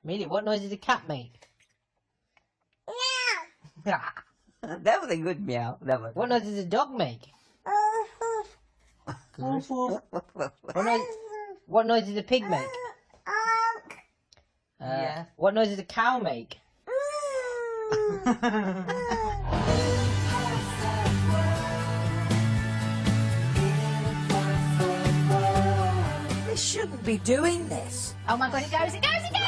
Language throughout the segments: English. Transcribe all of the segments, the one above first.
Amelia, what noise does a cat make? Meow. That was a good meow. That was. What noise does a dog make? What noise does a pig make? Yeah. What noise does a cow make? They shouldn't be doing this. Oh my God, it goes, it goes, it goes!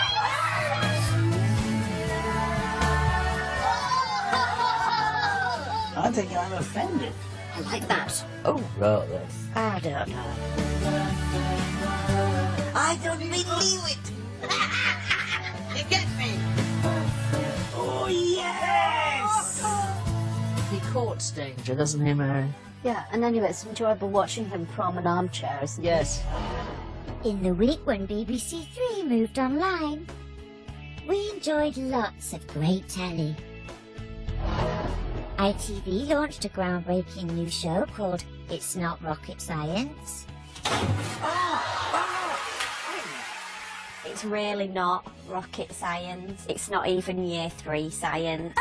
I think I'm offended. I like that. Oh, rather. I don't know. I don't believe it. You get me. Oh, yes! He courts danger, doesn't he, Mary? Yeah, and anyway, it's enjoyable watching him from an armchair, isn't it? Yes. In the week when BBC Three moved online, we enjoyed lots of great telly. ITV launched a groundbreaking new show called It's Not Rocket Science. It's really not rocket science. It's not even year 3 science.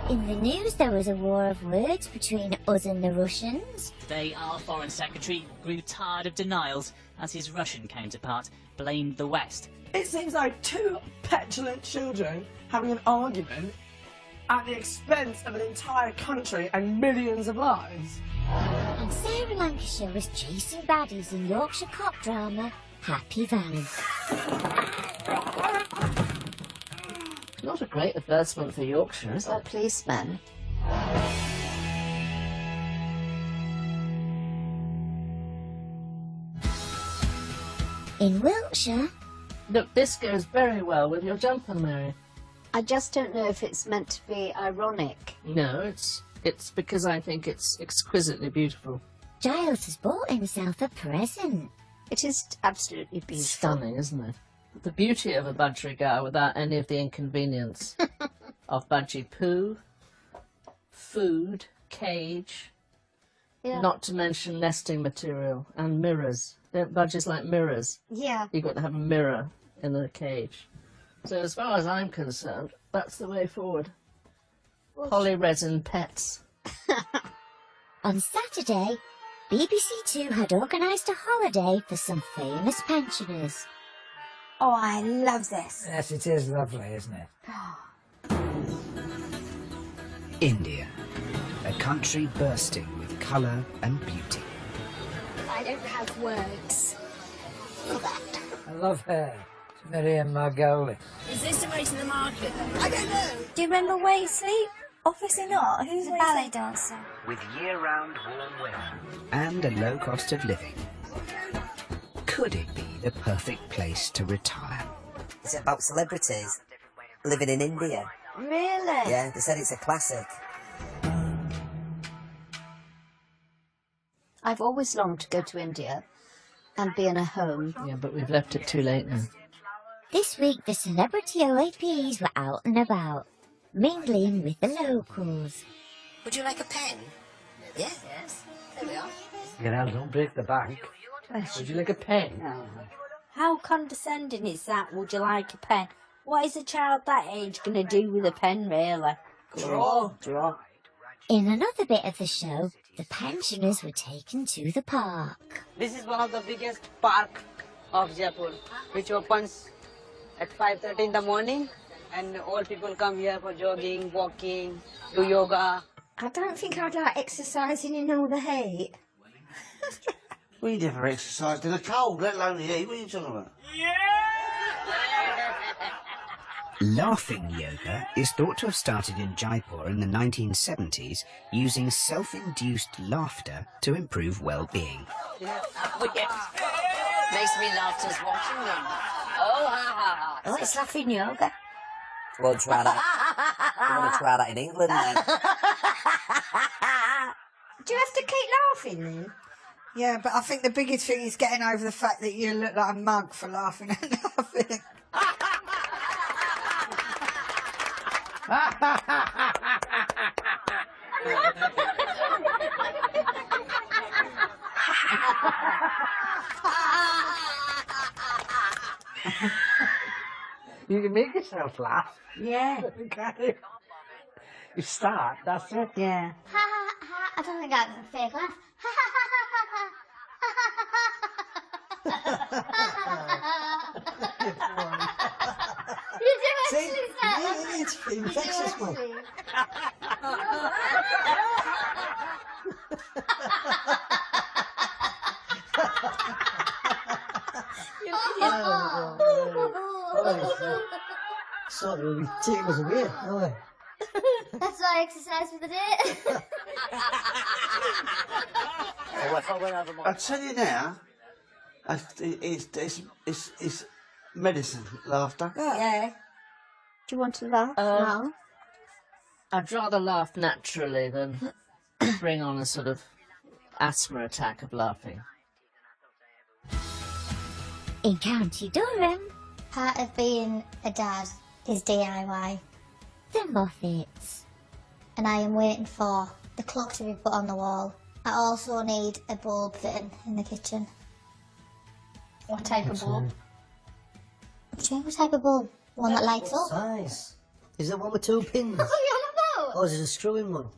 In the news, there was a war of words between us and the Russians. Today, our Foreign Secretary grew tired of denials as his Russian counterpart blamed the West. It seems like two petulant children having an argument at the expense of an entire country and millions of lives. And Sarah Lancashire was chasing baddies in Yorkshire cop drama Happy Valley. Not a great advertisement for Yorkshire, is Oh, it? policeman. In Wiltshire, Look, this goes very well with your jumper, Mary. I just don't know if it's meant to be ironic. No, it's because I think it's exquisitely beautiful. Giles has bought himself a present. It is absolutely beautiful. Stunning, isn't it? The beauty of a budgerigar without any of the inconvenience of budgie poo, food, cage, Yeah. not to mention nesting material and mirrors. Don't budgies like mirrors? Yeah. You've got to have a mirror in the cage. So as far as I'm concerned, that's the way forward. Polyresin pets. On Saturday, BBC Two had organised a holiday for some famous pensioners. Oh, I love this. Yes, it is lovely, isn't it? India, a country bursting with colour and beauty. I don't have words for that. I love her. It's Miriam Margoli. Is this the way to the market? I don't know. Do you remember Waisley? Obviously not. Who's a ballet dancer? With year-round warm weather and a low cost of living, could it be the perfect place to retire? It's about celebrities living in India. Really? Yeah, they said it's a classic. I've always longed to go to India and be in a home. Yeah, but we've left it too late now. This week, the celebrity OAPs were out and about, mingling with the locals. Would you like a pen? Yeah? Yes. There we are. You know, don't break the bank. Would you like a pen? How condescending is that? Would you like a pen? What is a child that age going to do with a pen, really? Draw. In another bit of the show, the pensioners were taken to the park. This is one of the biggest park of Jaipur, which opens at 5:30 in the morning, and all people come here for jogging, walking, do yoga. I don't think I'd like exercising in all the heat. We never exercised in the cold, let alone the heat. What are you talking about? Laughing yoga is thought to have started in Jaipur in the 1970s using self-induced laughter to improve well-being. Makes me laugh just watching them. Oh, ha, ha, ha. Oh, it's laughing yoga. We'll try that. I'm going to try that in England then. Do you have to keep laughing then? Yeah, but I think the biggest thing is getting over the fact that you look like a mug for laughing at nothing. You can make yourself laugh. Yeah. You start, that's it. Yeah. Ha ha ha. I don't think I can fake laugh. Ha ha ha ha. You do actually start laughing. It's infectious, man. Sort of ridiculous weird, aren't they? That's why I exercise for the day. I tell you now, it's medicine, laughter. Yeah. Do you want to laugh now? I'd rather laugh naturally than bring on a sort of asthma attack of laughing. In County Durham, Part of being a dad is DIY, the Moffats. and I am waiting for the clock to be put on the wall. I also need a bulb fitting in the kitchen. What type of bulb? Do you know what type of bulb? One that lights up? Size. Is that one with 2 pins? What are you on about? Or is it a screw-in one?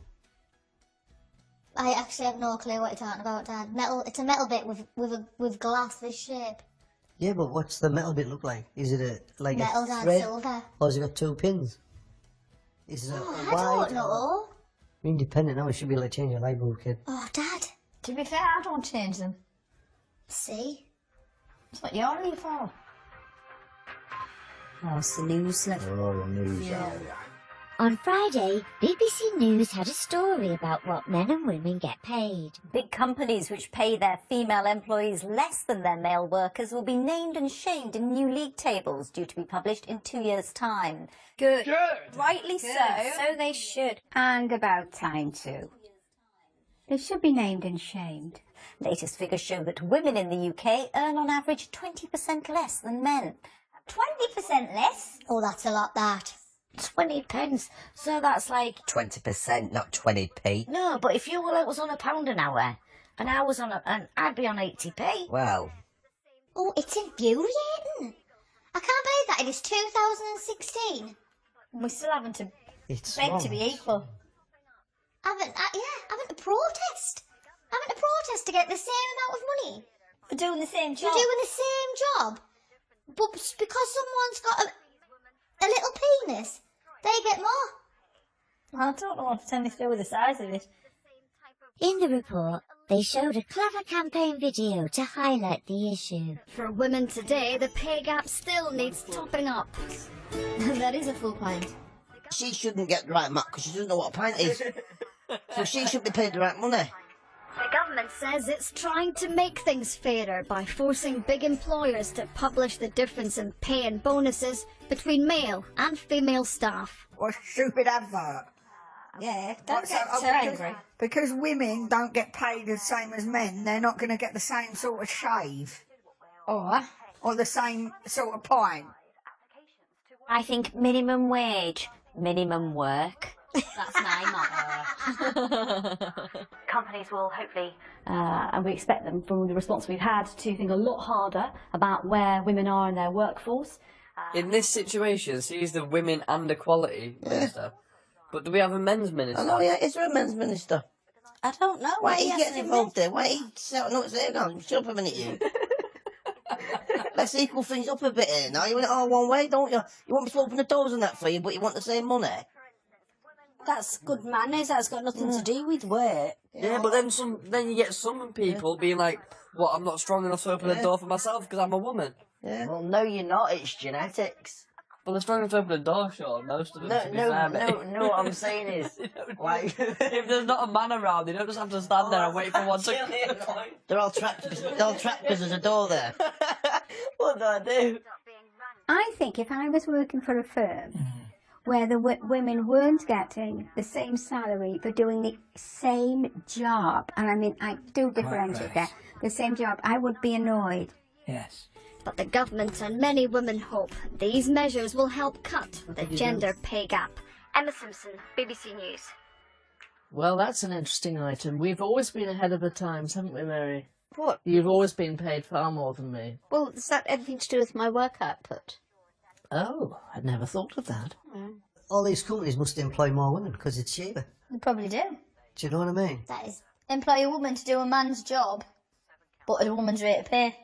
I actually have no clue what you're talking about, Dad. Metal. It's a metal bit with glass this shape. Yeah, but what's the metal bit look like? Is it like Metal, a Dad, thread? silver. Or has it got 2 pins? Is it a I wide? don't know. You're independent now. You should be able to change your light bulb, kid. Oh, Dad. To be fair, I don't change them. See? That's what you're here for. Oh, it's the news stuff. Oh, the news. Yeah. On Friday, BBC News had a story about what men and women get paid. Big companies which pay their female employees less than their male workers will be named and shamed in new league tables due to be published in 2 years' time. Good. Rightly Good. so. So they should. And about time too. They should be named and shamed. Latest figures show that women in the UK earn on average 20% less than men. 20% less? Oh, that's a lot, that. 20 pence. So that's like 20%, not 20p. no. But if you was on £1 an hour, and I was on and I'd be on 80p. Well, Oh, it's infuriating. I can't believe that it is 2016. We're still having to It's beg wrong. to be equal. Having to protest. Having to protest to get the same amount of money. For doing the same For job. doing the same job. But because someone's got a little penis, they get more. I don't know what's anything to do with the size of it. In the report, they showed a clever campaign video to highlight the issue. For women today, the pay gap still needs topping up. That is a full point. she shouldn't get the right mark because she doesn't know what a pint is. So she should be paid the right money. The government says it's trying to make things fairer by forcing big employers to publish the difference in pay and bonuses between male and female staff. What a stupid advert. Yeah, don't Like, get so, so because- angry. Because women don't get paid the same as men, they're not going to get the same sort of shave. Or the same sort of pint. I think minimum wage, minimum work. That's my motto. Companies will hopefully, and we expect them from the response we've had, to think a lot harder about where women are in their workforce. In this situation, she's the Women and Equality Minister. But do we have a men's minister? I know, yeah, is there a men's minister? I don't know. Why are you getting involved there? Why are you shouting out there? Shut up a minute, you. Let's equal things up a bit here now. You want it all one way, don't you? You want me to open the doors and that for you, but you want the same money? That's good manners. That's got nothing to do with work. Yeah, but then you get some people being like, "What? I'm not strong enough to open the door for myself because I'm a woman." Yeah. Well, no, you're not. It's genetics. Well, they're strong enough to open the door, sure. Most of them. No, to be no, fair, no, mate. no. What I'm saying is, like, if there's not a man around, you don't just have to stand there and wait for one to. They're all trapped. They're all trapped because there's a door there. What do I do? I think if I was working for a firm where the women weren't getting the same salary for doing the same job, and I mean, I do differentiate there, the same job, I would be annoyed. Yes. But the government and many women hope these measures will help cut the gender pay gap. Emma Simpson, BBC News. Well, that's an interesting item. We've always been ahead of the times, haven't we, Mary? What? You've always been paid far more than me. Well, is that anything to do with my work output? Oh, I'd never thought of that. All these companies must employ more women because it's cheaper. They probably do. Do you know what I mean? That is, employ a woman to do a man's job, but at a woman's rate of pay.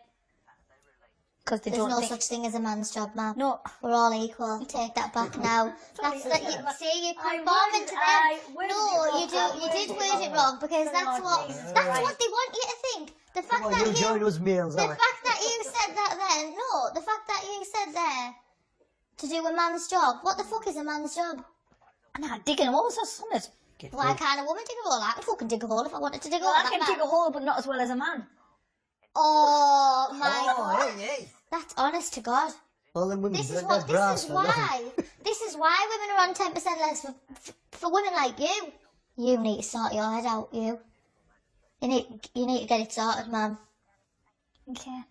Because There's no such thing as a man's job, Mum. No. We're all equal. Take that back now. That's that. See, you're conforming to them. No, you did word it wrong because that's what they want you to think. The fact that you join us males, the fact that you said that then, no, the fact that you said there to do a man's job. What the fuck is a man's job? Nah, digging a hole is summit. Why can't a woman dig a hole? I can fucking dig a hole if I wanted to dig a hole. I can dig a hole, but not as well as a man. Oh my God. Hey. That's honest to God. Well, then women This is don't get brass for nothing. This is why women are on 10% less for women like you. You need to sort your head out, you. You need to get it sorted, man. Okay.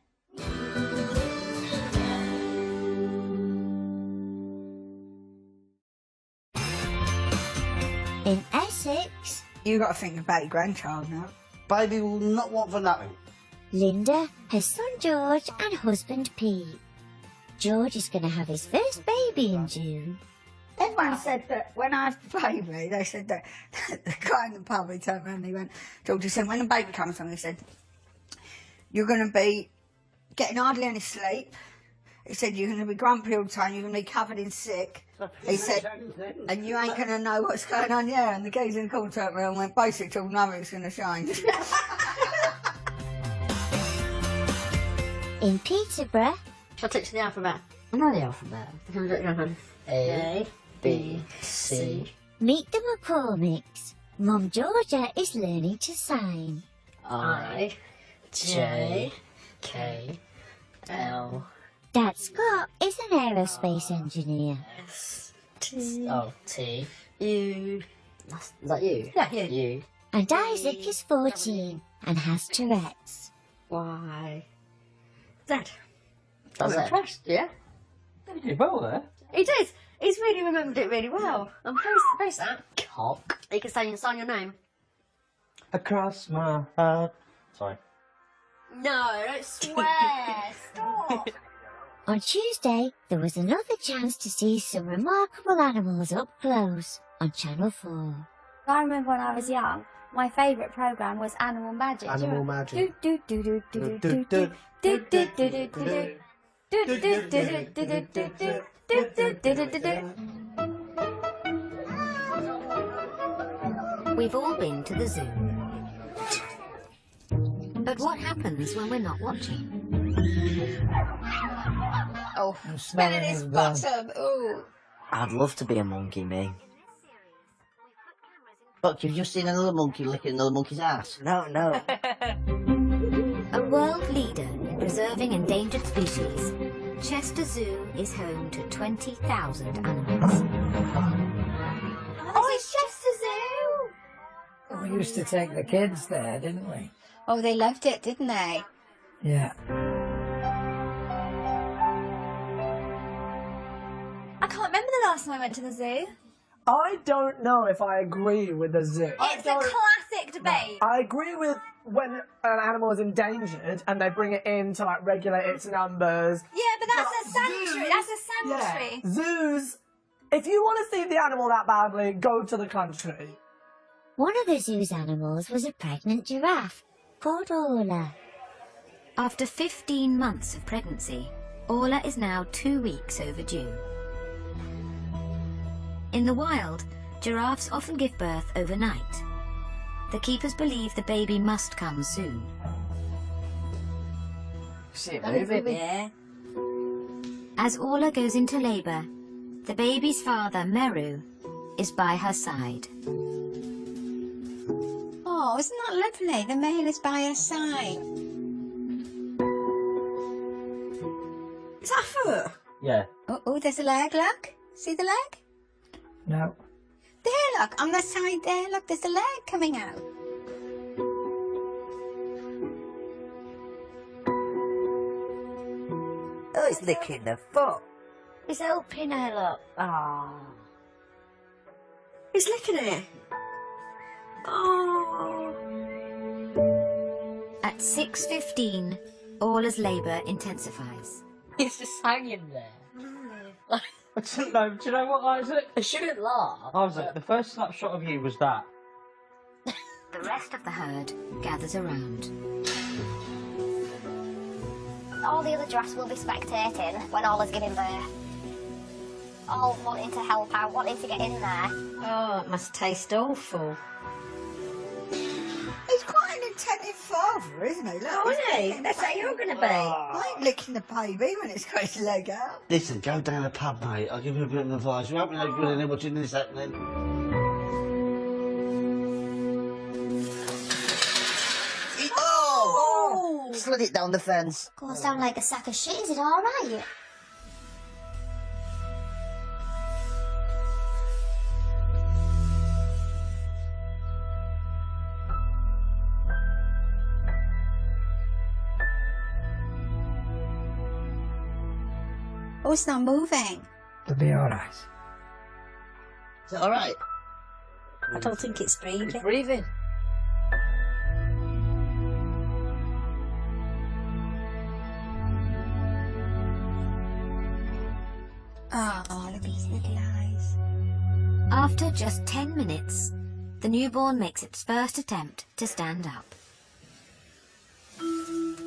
In Essex, You got to think about your grandchild now. Baby will not want for nothing. Linda, her son George and husband Pete. George is going to have his first baby in June. Everyone said that when I had the baby, they said that the guy in the pub, he turned around and he went, George, he said, when the baby comes along, he said, you're going to be getting hardly any sleep. He said, you're going to be grumpy all the time, you're going to be covered in sick. He said, and you ain't going to know what's going on here. And the geezer in the corner turned around and went, basically, all nothing's going to change. In Peterborough, Shall I teach you the alphabet? I know the alphabet. A, B, C. meet the McCormicks. Mum Georgia is learning to sign. I, J, K, L. Dad Scott is an aerospace engineer. T. Oh, T. U. Is that you? Yeah, you. You. And Isaac is 14 and has Tourette's. Y. Z. That's I'm it. impressed, yeah? You did well there. He did. He's really remembered it really well. I'm very sad. Cock. You can sign your name. Across my heart. Sorry. No, don't swear. Stop. On Tuesday, there was another chance to see some remarkable animals up close on Channel 4. I remember when I was young, my favourite programme was Animal Magic. Animal Magic. We've all been to the zoo. But what happens when we're not watching? Oh, smelling his his bottom. Ooh. I'd love to be a monkey, me. Look, you've just seen another monkey licking another monkey's ass. No. A world leader in preserving endangered species, Chester Zoo is home to 20,000 animals. Oh, it's Chester Zoo! We used to take the kids there, didn't we? Oh, they loved it, didn't they? Yeah. I can't remember the last time I went to the zoo. I don't know if I agree with the zoo. It's a classic debate. I agree with when an animal is endangered and they bring it in to like regulate its numbers. Yeah, but that's a sanctuary. That's a sanctuary. Yeah, zoos. If you want to see the animal that badly, go to the country. One of the zoo's animals was a pregnant giraffe called Orla. After 15 months of pregnancy, Orla is now 2 weeks overdue. In the wild, giraffes often give birth overnight. The keepers believe the baby must come soon. See it moving. Yeah. As Orla goes into labour, the baby's father, Meru, is by her side. Oh, isn't that lovely? The male is by her side. Is that a foot? Yeah. Oh, there's a leg, look. See the leg? No. There, look. On the side there, look, there's a leg coming out. Oh, it's licking the foot. He's helping her, look. Oh. He's licking it. Oh. At 6:15, Orla's labour intensifies. He's just hanging there. I don't know. Do you know what, Isaac? I shouldn't laugh. Isaac, the first snapshot of you was that. The rest of the herd gathers around. All the other giraffes will be spectating when Ola's giving birth. All wanting to help out, wanting to get in there. Oh, it must taste awful. He's quite an attentive father, isn't he? Look, Oh, isn't he? That's how you're going to be. I ain't licking the baby when it's got its leg out. Listen, go down the pub, mate. I'll give you a bit of advice. You won't be no good in there watching this happening. Oh! Slid it down the fence. Goes down like a sack of shit, is it alright? Oh, it's not moving. It'll be alright. Is it alright? I don't think it's breathing. It's breathing. Oh, look at his little eyes. After just 10 minutes, the newborn makes its first attempt to stand up.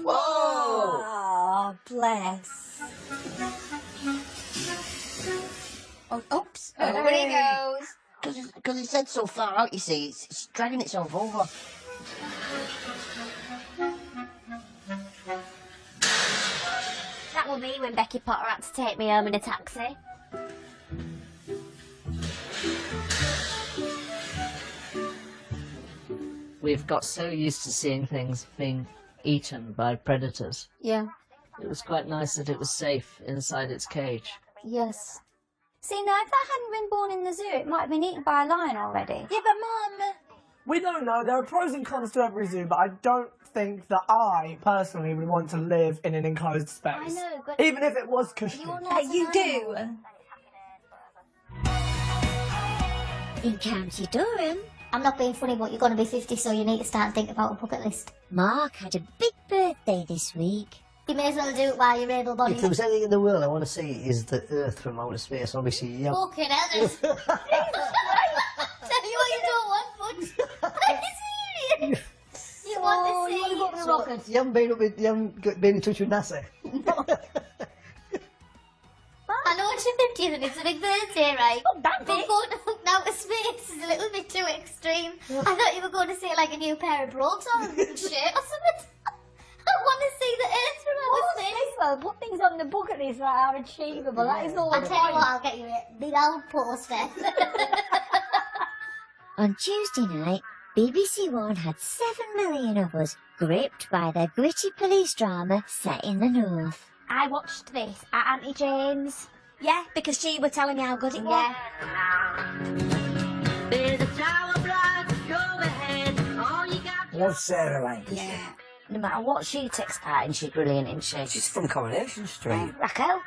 Whoa! Oh, bless. Oh, oops. Over he goes. Because it's said so far out, you see, it's dragging itself over. That will be when Becky Potter had to take me home in a taxi. We've got so used to seeing things being eaten by predators. Yeah. It was quite nice that it was safe inside its cage. Yes. See, now, if that hadn't been born in the zoo, it might have been eaten by a lion already. Yeah, but Mum... We don't know. There are pros and cons to every zoo, but I don't think that I, personally, would want to live in an enclosed space. I know, but... Even if it was cushy. You do. In County Durham, I'm not being funny, but you're going to be 50, so you need to start thinking about a bucket list. Mark had a big birthday this week. You may as well do it while you're able-bodied. If there was anything in the world I want to see, is the Earth from outer space. Obviously, yeah. Fucking hell, there's... Tell you what you don't want, but... Are you serious? You want to see... You want to go to the rockets? You haven't been in touch with NASA? I know what you're thinking, and it's a big birthday, right? Oh, that but big? going to outer space is a little bit too extreme. I thought you were going to say like a new pair of brogues or a shirt or something. I want to see the Earth from outer space. Well, put things on the bucket list that are achievable. That is all. I'll tell you what, I'll get you a big old poster. On Tuesday night, BBC One had 7 million of us gripped by the gritty police drama set in the north. I watched this at Auntie Jane's. Yeah, because she was telling me how good it was. There's a flower block overhead. All you got. Love Sarah Lancashire. Yeah. No matter what she takes part in, she's brilliant, isn't she? She's from Coronation Street. Raquel.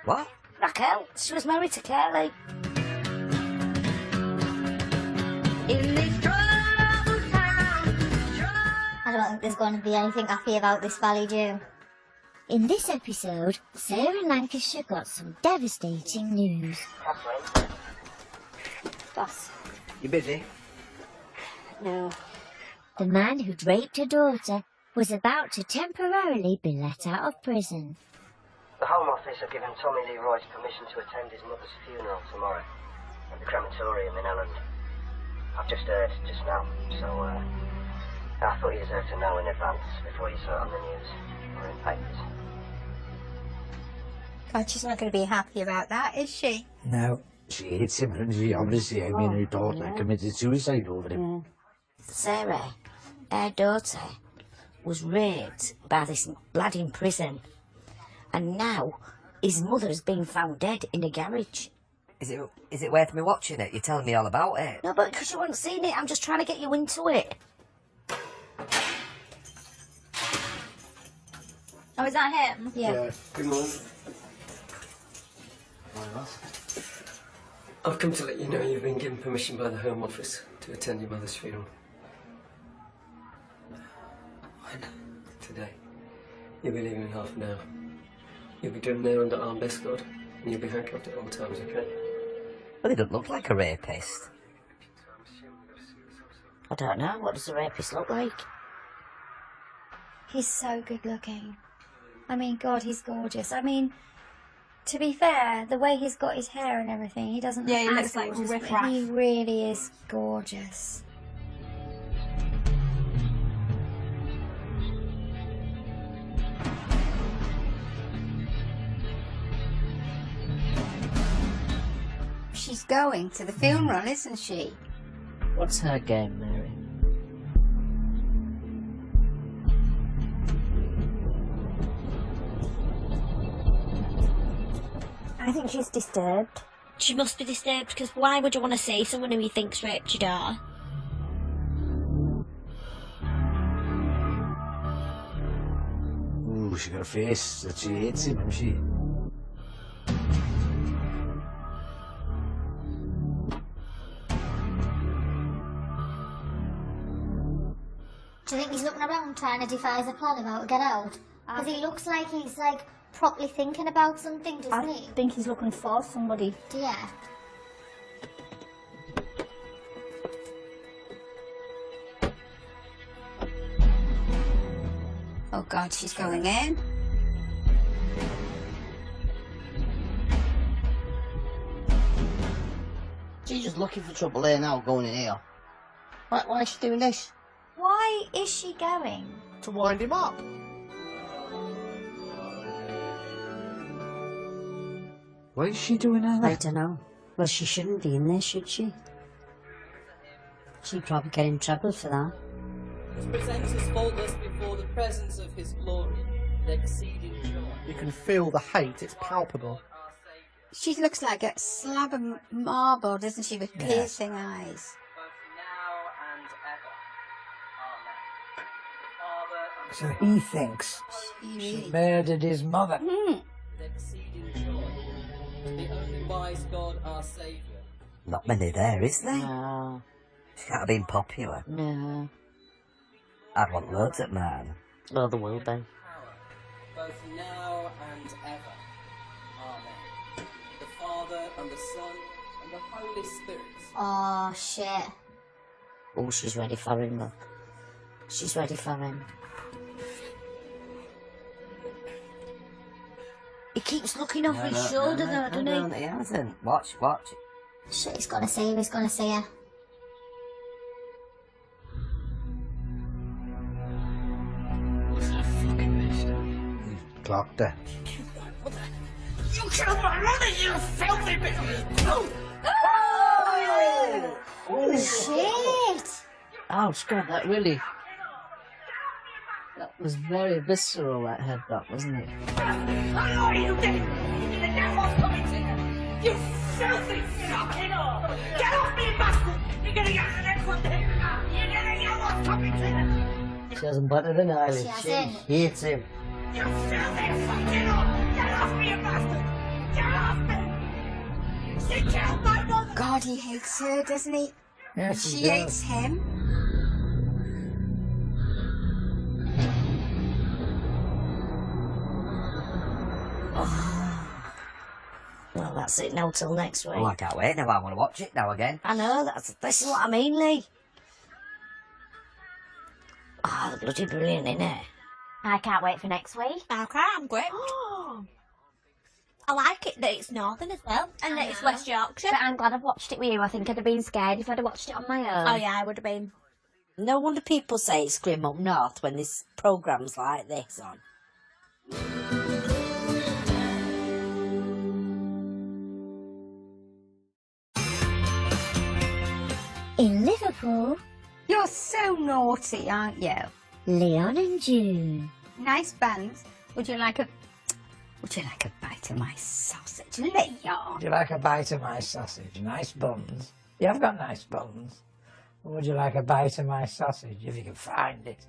What? Raquel. She was married to Curly. In this troubled town. I don't think there's going to be anything happy about this Valley Jew. In this episode, Sarah in Lancashire got some devastating news. Boss. You busy? No. The man who'd raped her daughter was about to temporarily be let out of prison. The Home Office have given Tommy Lee Royce permission to attend his mother's funeral tomorrow at the crematorium in Elland. I've just heard just now, so I thought you deserved to know in advance before you saw it on the news or in papers. God, she's not going to be happy about that, is she? No. She hates him and she obviously, I mean, her daughter committed suicide over him. Sarah, her daughter, was raped by this lad in prison. And now his mother has been found dead in a garage. Is it worth me watching it? You're telling me all about it. No, but because you haven't seen it, I'm just trying to get you into it. Oh, is that him? Yeah. Good morning. I've come to let you know you've been given permission by the Home Office to attend your mother's funeral. I know. You'll be leaving in half an hour. You'll be driven there under armed escort, and you'll be handcuffed at all times, okay? Well, he doesn't look like a rapist. I don't know. What does a rapist look like? He's so good looking. I mean, God, he's gorgeous. I mean, to be fair, the way he's got his hair and everything, he doesn't Yeah, he look looks as like gorgeous, but riff-raff. he really is gorgeous. She's going to the funeral, isn't she? What's her game, Mary? I think she's disturbed. She must be disturbed because why would you want to see someone who you think's raped your daughter? Ooh, she got a face that she hates him, hasn't she? Do you think he's looking around trying to devise a plan about to get out? Because he looks like he's like properly thinking about something, doesn't he? I think he's looking for somebody. Yeah. Oh God, she's going in. She's just looking for trouble here now, going in here. Why is she doing this? Why is she going? To wind him up. Why is she doing all that? I don't know. Well, she shouldn't be in there, should she? She'd probably get in trouble for that. Presents us faultless before the presence of his glory, with exceeding joy. You can feel the hate, it's palpable. She looks like a slab of marble, doesn't she, with Yes. piercing eyes. So he thinks she murdered his mother. With exceeding joy, to the only wise God our Saviour. Not many there, is there? No. She can't have been popular. No. I'd want loads at mine. Well, there will be. Both now and ever. Amen. The Father and the Son and the Holy Spirit. Oh, shit. Oh, she's ready for him, look. She's ready for him. He keeps looking over his shoulder though, doesn't he? He hasn't. Watch. Shit, he's gonna see her, he's gonna see her. Clocked her. You killed my mother, you filthy bitch! Oh, shit! Ouch, God, that really... That was very visceral, that headbutt, wasn't it? I know you did! And now what's coming to you? You filthy fucking whore! Get off me, bastard! You're gonna get the next one here! You're gonna get what's coming to you! She hasn't butted an eyelid. She She hasn't. hates him. You filthy fucking whore! Get off me, you bastard! Get off me! She killed my mother! God, he hates her, doesn't he? Yes, She he does. hates him. Well, that's it now till next week. Oh, I can't wait now. I want to watch it now again. I know, this is what I mean, Lee. Oh, they're bloody brilliant, innit? I can't wait for next week. Okay, I'm great. I like it that it's northern as well, and that it's West Yorkshire. But I'm glad I've watched it with you. I think I'd have been scared if I'd have watched it on my own. Oh yeah, I would have been. No wonder people say it's grim up north when there's programmes like this on. In Liverpool, You're so naughty, aren't you? Leon and June. Nice buns. Would you like a bite of my sausage, Leon? Would you like a bite of my sausage? Nice buns. You have got nice buns. Or would you like a bite of my sausage, if you can find it?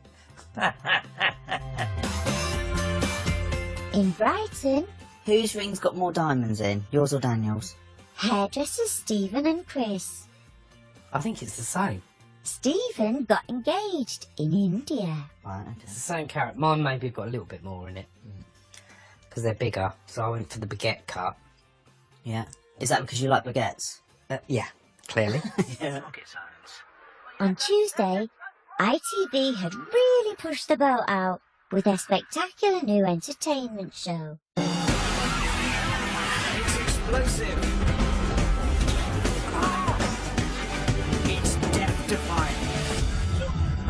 In Brighton, Whose ring's got more diamonds in? Yours or Daniel's? hairdressers Stephen and Chris. I think it's the same. Stephen got engaged in India. Right, It's the same carrot. Mine maybe got a little bit more in it. Because they're bigger, so I went for the baguette cut. Yeah. Is that because you like baguettes? Yeah, clearly. Yeah. On Tuesday, ITV had really pushed the boat out with their spectacular new entertainment show. It's explosive. It's death-defying.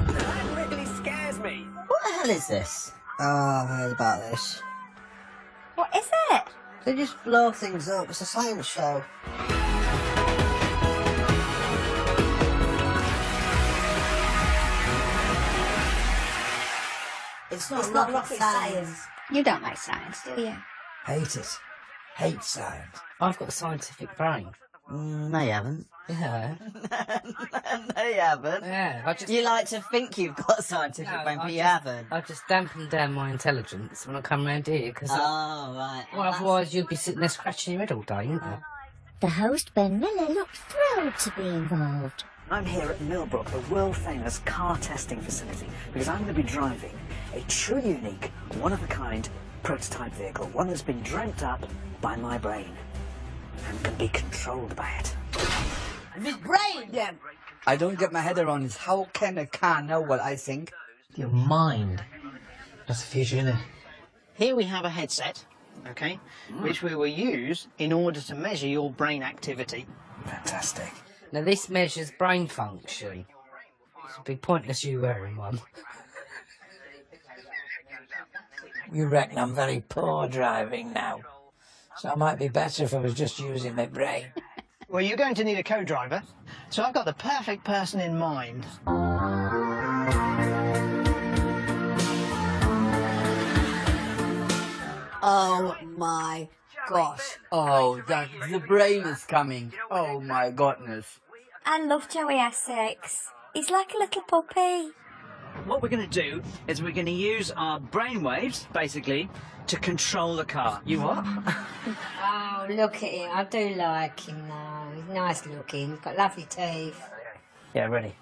That really scares me. What the hell is this? Oh, I've heard about this. What is it? They just blow things up. It's a science show. It's not rocket science. You don't like science, do you? Hate it. Hate science. I've got a scientific brain. They haven't. Yeah. They haven't. Yeah. You like to think you've got a scientific brain, but you haven't. I just dampen down my intelligence when I come round here, because right. well, otherwise you'd be sitting there scratching your head all day, wouldn't you? The host, Ben Miller, looked thrilled to be involved. I'm here at Millbrook, the world-famous car testing facility, because I'm going to be driving a truly unique, one-of-a-kind prototype vehicle, one that's been dreamt up by my brain and can be controlled by it. My brain, then! I don't get my head around this. How can a car know what I think? Your mind. That's the future, isn't it? Here we have a headset, okay, which we will use in order to measure your brain activity. Fantastic. Now this measures brain function. It'd be pointless you wearing one. You reckon I'm very poor driving now, so it might be better if I was just using my brain. Well, you're going to need a co-driver, so I've got the perfect person in mind. Oh my gosh. Oh, the brain is coming. Oh my goodness. I love Joey Essex. He's like a little puppy. What we're going to do is we're going to use our brainwaves, basically, to control the car. You what? Oh, look at him. I do like him now. He's nice looking. He's got lovely teeth. Yeah, ready.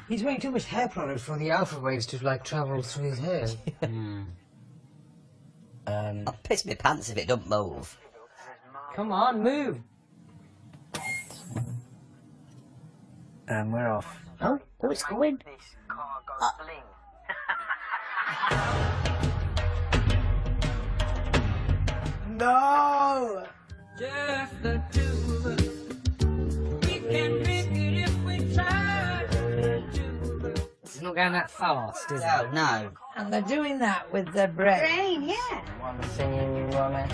He's wearing too much hair product for the alpha waves to, like, travel through his hair. I'll piss my pants if it don't move. Come on, move. And we're off. Oh, it's going. No! Just the two of us. We can make it if we try. It's not going that fast, is it? No. And they're doing that with their brain. Brain, yeah. One singing rubbish.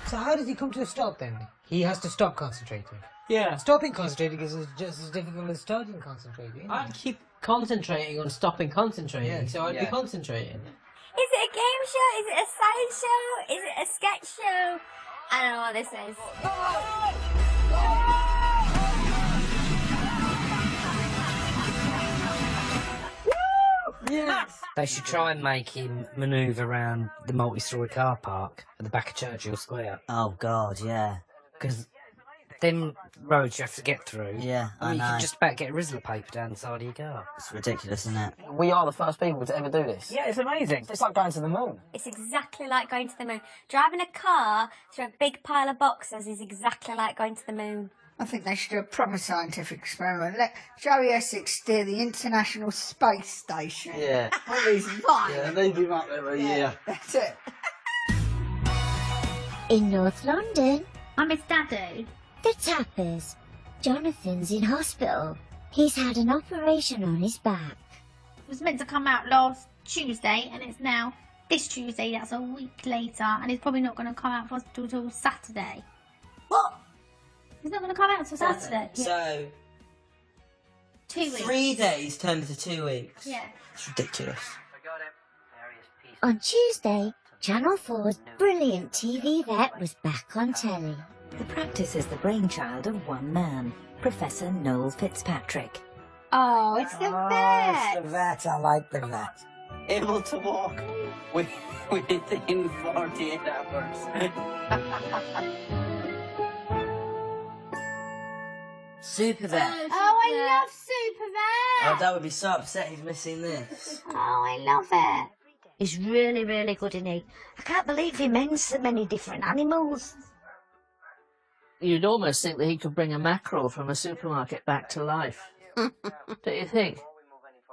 So how does he come to a stop then? He has to stop concentrating. Yeah. Stopping concentrating is just as difficult as starting concentrating. I'd keep concentrating on stopping concentrating, so I'd be concentrating. Is it a game show? Is it a science show? Is it a sketch show? I don't know what this is. Yes. They should try and make him manoeuvre around the multi-storey car park at the back of Churchill Square. Oh, God, yeah. Because them roads you have to get through. Yeah, I mean, I know. you can just about get a Rizzler paper down the side of your car. It's ridiculous, isn't it? We are the first people to ever do this. Yeah, it's amazing. It's like going to the moon. It's exactly like going to the moon. Driving a car through a big pile of boxes is exactly like going to the moon. I think they should do a proper scientific experiment. Let Joey Essex steer the International Space Station. Yeah. With his mind. Yeah, they do that every year. That's it. In North London, I'm his daddy. the Tappers. Jonathan's in hospital. He's had an operation on his back. It was meant to come out last Tuesday, and it's now this Tuesday. That's a week later, and it's probably not going to come out till Saturday. What? It's not going to come out till Saturday. So, 2 weeks. 3 days turned into 2 weeks. Yeah. It's ridiculous. On Tuesday, Channel 4's brilliant TV vet was back on telly. The practice is the brainchild of one man, Professor Noel Fitzpatrick. Oh, it's the vet. It's the vet. I like the vet. Able to walk within 48 hours. Super Vet. Oh, I love Super Vet. Oh, Dad would be so upset he's missing this. Oh, I love it. He's really, really good, isn't he? I can't believe he mends so many different animals. You'd almost think that he could bring a mackerel from a supermarket back to life. Don't you think?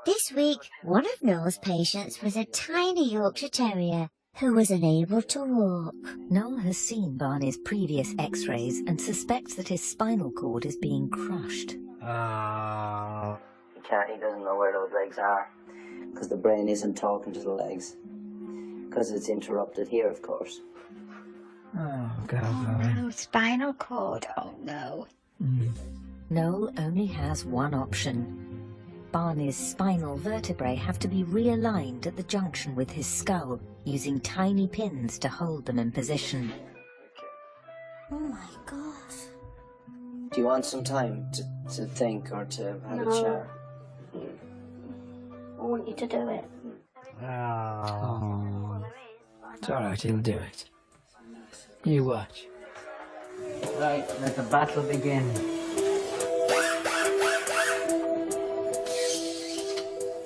This week, one of Noel's patients was a tiny Yorkshire Terrier who was unable to walk. Noel has seen Barney's previous x-rays and suspects that his spinal cord is being crushed. He doesn't know where those legs are, because the brain isn't talking to the legs, because it's interrupted here, of course. Oh, God. Oh, no, spinal cord. Oh, no. Noel only has one option. Barney's spinal vertebrae have to be realigned at the junction with his skull, using tiny pins to hold them in position. Oh my gosh. Do you want some time to think or to have a chat? I want you to do it. Oh. It's alright, he'll do it. You watch. Right, let the battle begin.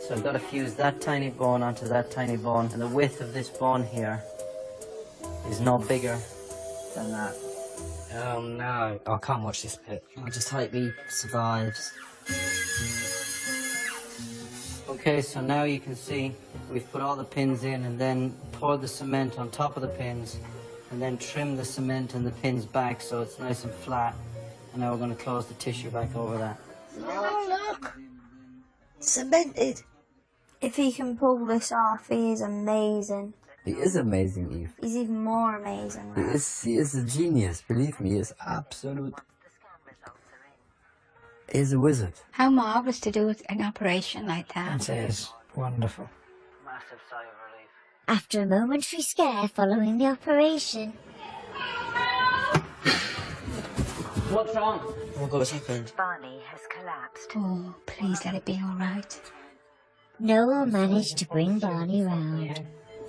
So I've got to fuse that tiny bone onto that tiny bone, and the width of this bone here is no bigger than that. Oh no, I can't watch this bit. I just hope he survives. Okay, so now you can see we've put all the pins in and then poured the cement on top of the pins and then trim the cement and the pins back so it's nice and flat. And now we're going to close the tissue back over that. Oh, look! Cemented. If he can pull this off, he is amazing. He is amazing, Eve. He's even more amazing. He is a genius, believe me, he is absolute. He's a wizard. How marvellous to do an operation like that. It is wonderful. Massive sigh of relief. After a momentary scare following the operation, What's wrong? Oh my God, what's happened? Barney has collapsed. Oh, please let it be all right. Noel managed to bring Barney round.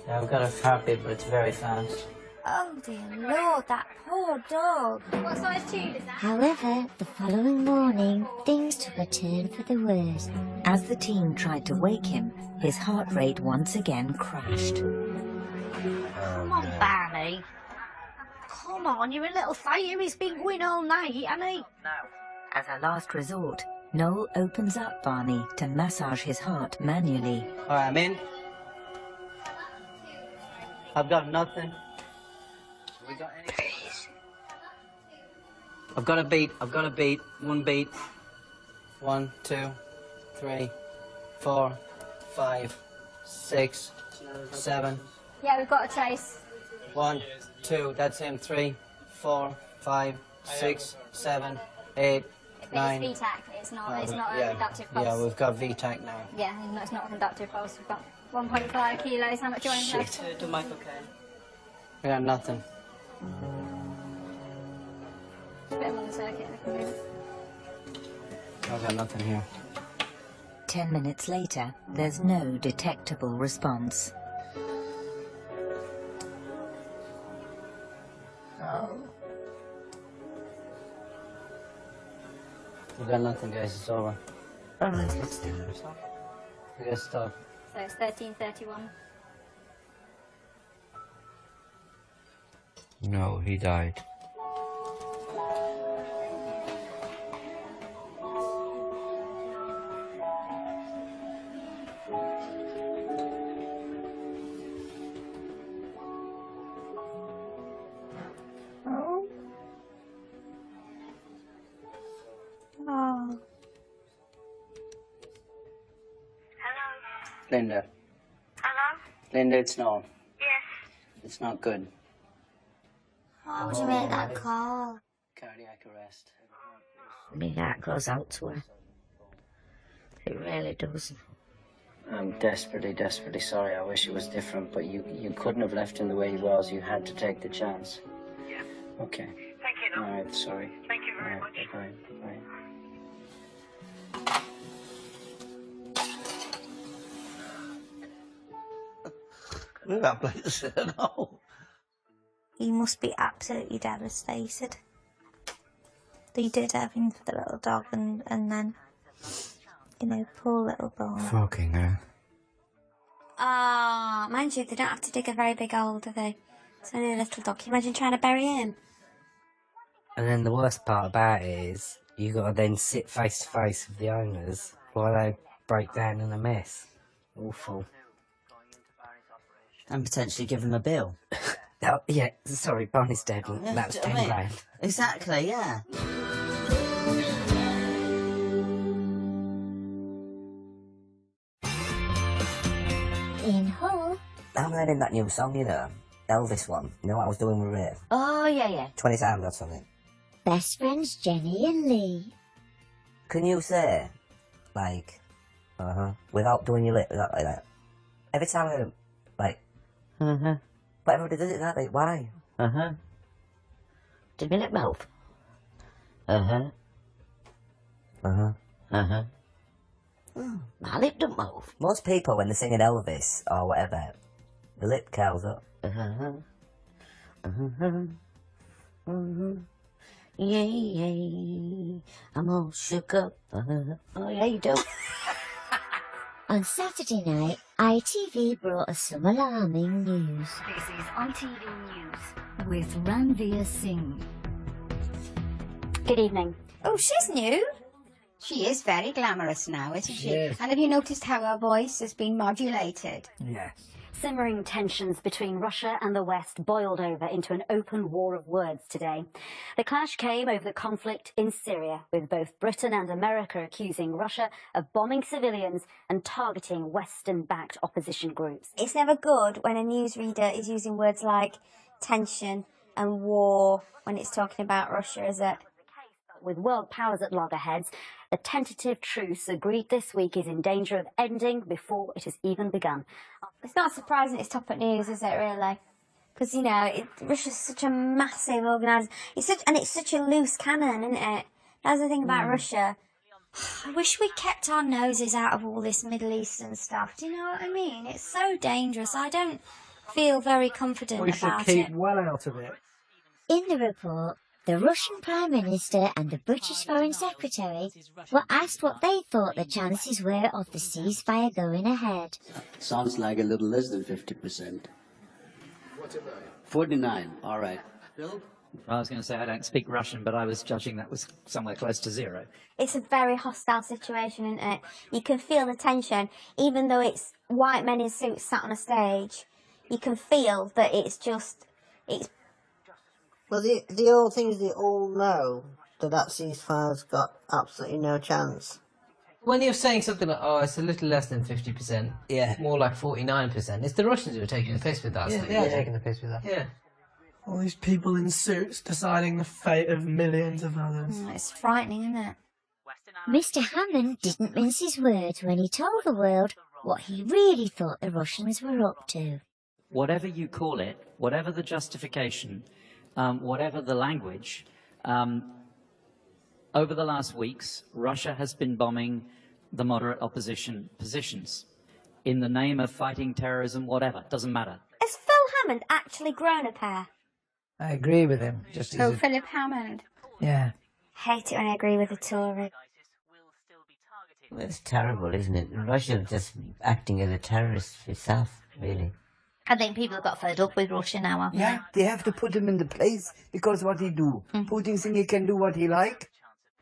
Yeah, I've got a heartbeat, but it's very fast. Oh dear Lord, that poor dog. What size tube is that? However, the following morning, things took a turn for the worse. As the team tried to wake him, his heart rate once again crashed. Come on, Barney. Come on, you're a little fighter. He's been going all night, hasn't he? As a last resort, Noel opens up Barney to massage his heart manually. All right, I'm in. I've got nothing. We got any? Please. I've got a beat. One beat. 1, 2, 3, 4, 5, 6, 7. Yeah, we've got a trace. 1, 2, that's him. 3, 4, 5, 6, 7, 8, 9. It's VTAC. It's not a conductive pulse. Yeah, we've got VTAC now. Yeah, it's not a conductive pulse. We've got 1.5 kilos. How much do you want to have? To Michael Caine. I got nothing. Put him on the circuit. I've got nothing here. 10 minutes later, there's no detectable response. Oh. We've got nothing, guys. It's over. All right, let's do it. We gotta stop. So it's 13:31. No, he died. Oh. Oh. Linda. Hello? Linda, it's Noel. Yes. It's not good. Why would you make that call? Cardiac arrest. My heart goes out to her. It really does. I'm desperately, desperately sorry. I wish it was different, but you couldn't have left him the way he was. You had to take the chance. Yeah. Okay. Thank you, Noel. All right, sorry. Thank you very much. Bye. Bye. Look at that place. No. He must be absolutely devastated. They did everything for the little dog, and then, you know, poor little boy. Fucking hell. Ah, mind you, they don't have to dig a very big hole, do they? It's only a little dog. Can you imagine trying to bury him? And then the worst part about it is you got to then sit face to face with the owners while they break down in a mess. Awful. And potentially give them a bill. Oh, yeah, sorry, Barney's dead. Yeah, That was do you know what I 10 mean? grand. Exactly, yeah. In Hull, I'm learning that new song, you know. Elvis one. You know what I was doing with Ray? Oh, yeah. 20 times or something. best friends Jenny and Lee. Can you say, like, without doing your lip, like that? Every time I, like, but everybody does it that way. Why? Did my lip move? My lip don't move. Most people, when they're singing Elvis or whatever, the lip curls up. Yeah, I'm all shook up. Oh, yeah, you do. On Saturday night, ITV brought us some alarming news. This is ITV News with Ranveer Singh. Good evening. Oh, she's new. She is very glamorous now, isn't she? Yes. And have you noticed how her voice has been modulated? Yes. Simmering tensions between Russia and the West boiled over into an open war of words today. The clash came over the conflict in Syria, with both Britain and America accusing Russia of bombing civilians and targeting Western-backed opposition groups. It's never good when a newsreader is using words like tension and war when it's talking about Russia, is it? With world powers at loggerheads, the tentative truce agreed this week is in danger of ending before it has even begun. It's not surprising it's top at news, is it, really? Because, you know, Russia's such a massive organisation. It's such a loose cannon, isn't it? That's the thing about Russia. I wish we kept our noses out of all this Middle Eastern stuff. Do you know what I mean? It's so dangerous. I don't feel very confident We should about keep it. well out of it. In the report, the Russian Prime Minister and the British Foreign Secretary were asked what they thought the chances were of the ceasefire going ahead. Sounds like a little less than 50%. 49, all right. Bill? I was going to say I don't speak Russian, but I was judging that was somewhere close to zero. It's a very hostile situation, isn't it? You can feel the tension, even though it's white men in suits sat on a stage. You can feel that it's Well, the old thing is they all know that ceasefire's got absolutely no chance. When you're saying something like, oh, it's a little less than 50%, yeah, more like 49%, it's the Russians who are taking the piss with that. Yeah, so they are yeah. taking the piss with that. Yeah. All these people in suits deciding the fate of millions of others. It's frightening, isn't it? Mr. Hammond didn't mince his words when he told the world what he really thought the Russians were up to. Whatever you call it, whatever the justification, whatever the language, over the last weeks, Russia has been bombing the moderate opposition positions in the name of fighting terrorism, whatever, doesn't matter. Has Phil Hammond actually grown a pair? I agree with him. Just So Philip Hammond. yeah. Hate it when I agree with a Tory. It's terrible, isn't it? Russia just acting as a terrorist itself, really. I think people have got fed up with Russia now, haven't Yeah, they have to put him in the place because what he do. Putin think he can do what he like.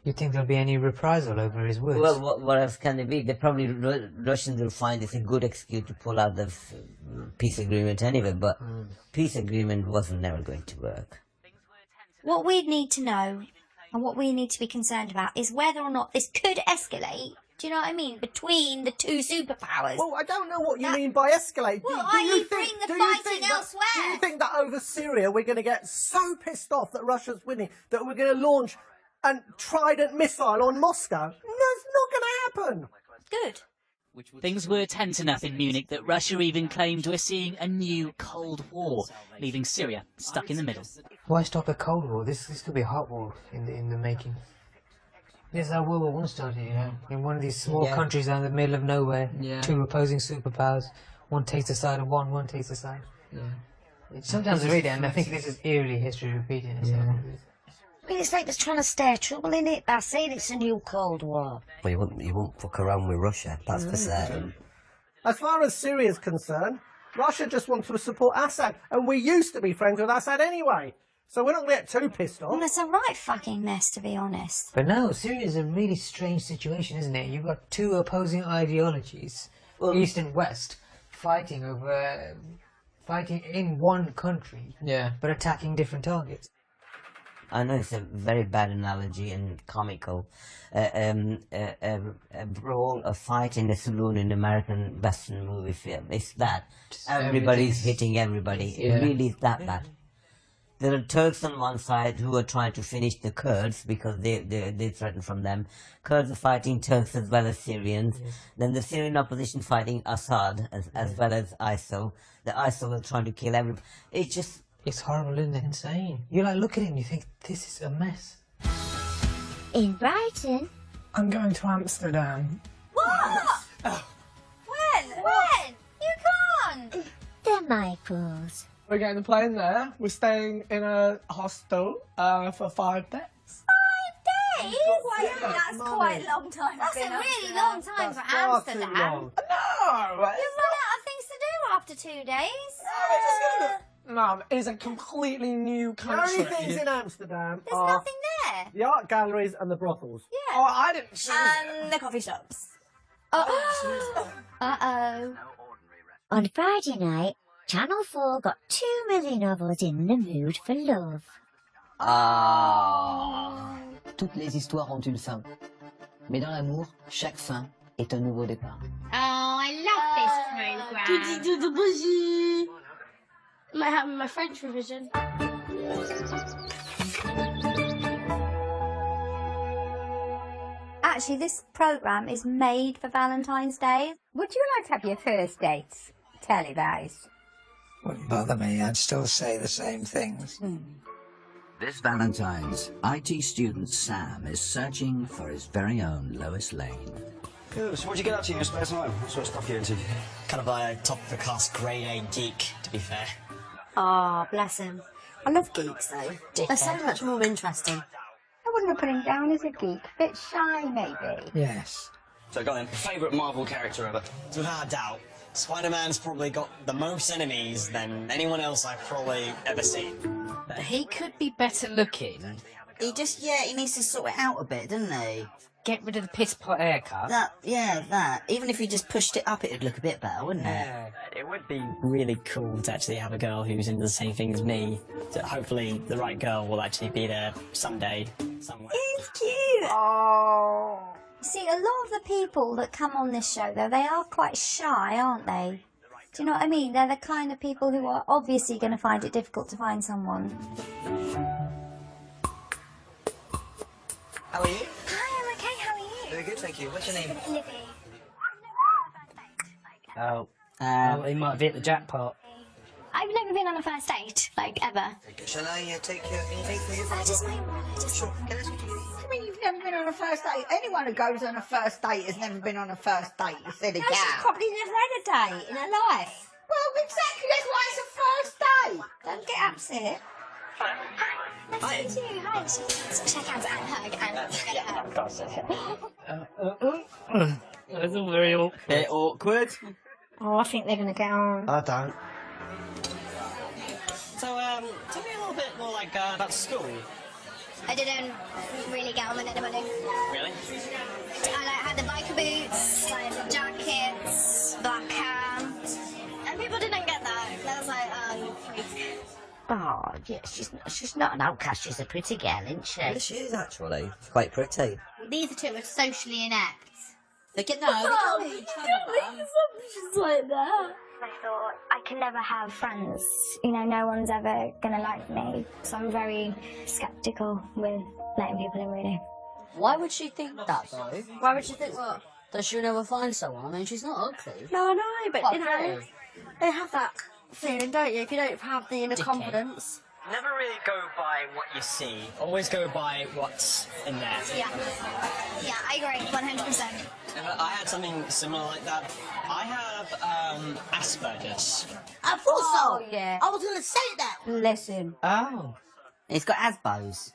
You think there'll be any reprisal over his words? Well, what else can there be? They probably Russians will find it's a good excuse to pull out the peace agreement anyway. But peace agreement wasn't never going to work. What we need to know and what we need to be concerned about is whether or not this could escalate. Do you know what I mean? Between the two superpowers. Well, I don't know what you mean by escalate. Well, do you bring think, the do you fighting think that- elsewhere? Do you think that over Syria we're going to get so pissed off that Russia's winning that we're going to launch a Trident missile on Moscow? No, it's not going to happen. Good. Things were tense enough in Munich that Russia even claimed we're seeing a new Cold War, leaving Syria stuck in the middle. Why stop a Cold War? This could be a hot war in the making. This is how World War I started, you know, in one of these small countries out in the middle of nowhere. Yeah. Two opposing superpowers. One takes the side of one takes the side. Yeah. Sometimes I read it and I think this is eerily history repeating itself. I mean, it's like they're trying to stir trouble in it by saying it's a new Cold War. Well, you won't fuck around with Russia, that's for certain. As far as Syria's concerned, Russia just wants to support Assad, and we used to be friends with Assad anyway. So we're not going to get too pissed off. Well, it's a right fucking mess, to be honest. But no, Syria is a really strange situation, isn't it? You've got two opposing ideologies, East and West, fighting in one country, but attacking different targets. I know it's a very bad analogy and comical. A brawl, a fight in a saloon in an American Western movie film. It's that. Everybody's hitting everybody. It really is that bad. There are Turks on one side who are trying to finish the Kurds because they threaten from them. Kurds are fighting Turks as well as Syrians. Then the Syrian opposition fighting Assad as well as ISIL. The ISIL are trying to kill everybody. It's horrible, isn't it? Insane. You look at it and you think, this is a mess. In Brighton. I'm going to Amsterdam. What? When? You can't! The Michaels. We're getting the plane there. We're staying in a hostel for 5 days. 5 days? That's quite a long time. That's a really long time for Amsterdam. No! You've run out of things to do after 2 days. Mum, it's a completely new country. The only things in Amsterdam There's are nothing there. the art galleries and the brothels. Yeah. Oh, I didn't choose And the coffee shops. Uh-oh. On Friday night, Channel 4 got 2 million of us in the mood for love. Toutes les histoires ont une fin. Mais dans l'amour, chaque fin est un nouveau départ. Oh, I love this program. Did you do the bushy? Might have my French revision. Actually, this program is made for Valentine's Day. Would you like to have your first dates? Telly, that is. Wouldn't bother me, I'd still say the same things. This Valentine's, IT student Sam is searching for his very own Lois Lane. Good, so what'd you get up to in your spare time? What sort of stuff are you into? Kind of a top-of-the-class grade A geek, to be fair. Oh, bless him. I love geeks, though. They're so much more interesting. I wouldn't have put him down as a geek. A bit shy, maybe. Yes. So go then, favourite Marvel character ever? Without a doubt, Spider-Man's probably got the most enemies than anyone else I've probably ever seen. But he could be better looking. He needs to sort it out a bit, doesn't he? Get rid of the piss pot haircut. That. Even if you just pushed it up, it'd look a bit better, wouldn't it? It would be really cool to actually have a girl who's into the same thing as me. So hopefully the right girl will actually be there someday, somewhere. He's cute. Oh. See, a lot of the people that come on this show, though, they are quite shy, aren't they? Do you know what I mean? They're the kind of people who are obviously going to find it difficult to find someone. How are you? Hi, I'm okay. How are you? Very good, thank you. What's your name? Livy. Oh, he might have hit the jackpot. I've never been on a first date, like, ever. Shall I take your intake for you? I just might want to Sure. Can I speak to you? I mean, you've never been on a first date. Anyone who goes on a first date has never been on a first date, you silly No, gal. she's probably never had a date in her life. Well, exactly, that's why it's a first date. Don't get upset. Hi. Nice to meet you. Hi. Let's shake hands and hug and That's all very awkward. Bit awkward. Oh, I think they're going to get on. I don't. So, tell me a little bit more, like, about school. I didn't really get on with anybody. Really? I had the biker boots, like the jackets, black hair, and people didn't get that. That was like, freak. Oh, yeah, she's not an outcast, she's a pretty girl, isn't she? Yeah, she is actually. She's quite pretty. These two are socially inept. They can know each other. She's like that. I thought, I can never have friends. You know, no one's ever going to like me. So I'm very sceptical with letting people in, really. Why would she think that, though? Why would she think what? That she'll never find someone? I mean, she's not ugly. No, I know, but, What, you know, really? they have that feeling, don't you? If you don't have the inner confidence. Never really go by what you see. Always go by what's in there. Yeah. Yeah, I agree, 100%. I had something similar like that. I have Asperger's. I thought so. Yeah. I was going to say that. Bless him. Oh. He's got Asbos.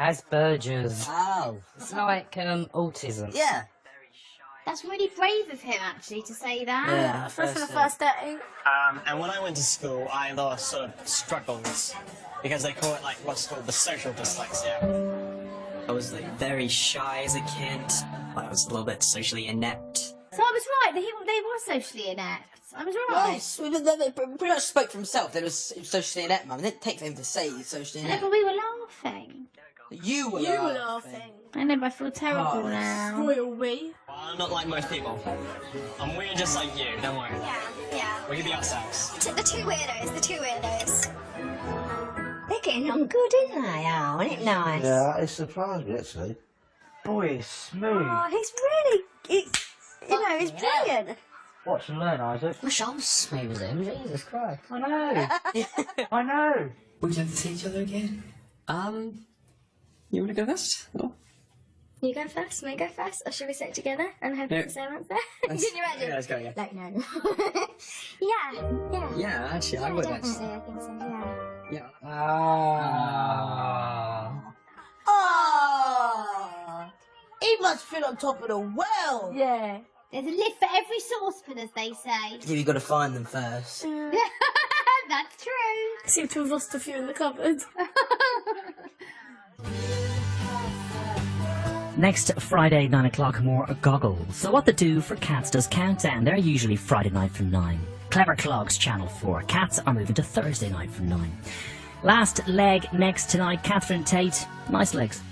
Asperger's. Oh. It's like autism. Yeah. That's really brave of him, actually, to say that. Yeah, For the first day. And when I went to school, I had a sort of struggles because they call it like what's called the social dyslexia. I was like very shy as a kid. I was a little bit socially inept. So I was right, they were socially inept. I was right. Yes, they pretty much spoke for himself. They were socially inept, Mum. It didn't take for him to say he's socially Yeah, inept. but we were laughing. You were laughing. I know, but I feel terrible now. Royal we. I'm not like most people. We're just like you, don't worry. Yeah. We can be ourselves. The two weirdos. They're getting on good, aren't they? Oh, isn't it nice? Yeah, it surprised me actually. Boy, it's smooth. Oh, he's brilliant. Watch and learn, Isaac. Wish I was smooth as him. Jesus Christ. I know. I know. Would you like to see each other again? You want to go first? Or? You go first, me go first, or should we sit together and hope it's the same answer? Can you imagine? Yeah, let's go, yeah. Like, no. Yeah. Yeah, actually, I would Definitely, actually. I think so, yeah. Yeah. Oh! He must feel on top of the world. Yeah. There's a lift for every saucepan, as they say. Yeah, you've got to find them first. That's true. Seem to have lost a few in the cupboard. Next Friday, 9 o'clock, more Goggles. So what to do for Cats does Countdown. They're usually Friday night from 9. Clever Clogs, Channel 4. Cats are moving to Thursday night from 9. Last leg next tonight, Catherine Tate. Nice legs.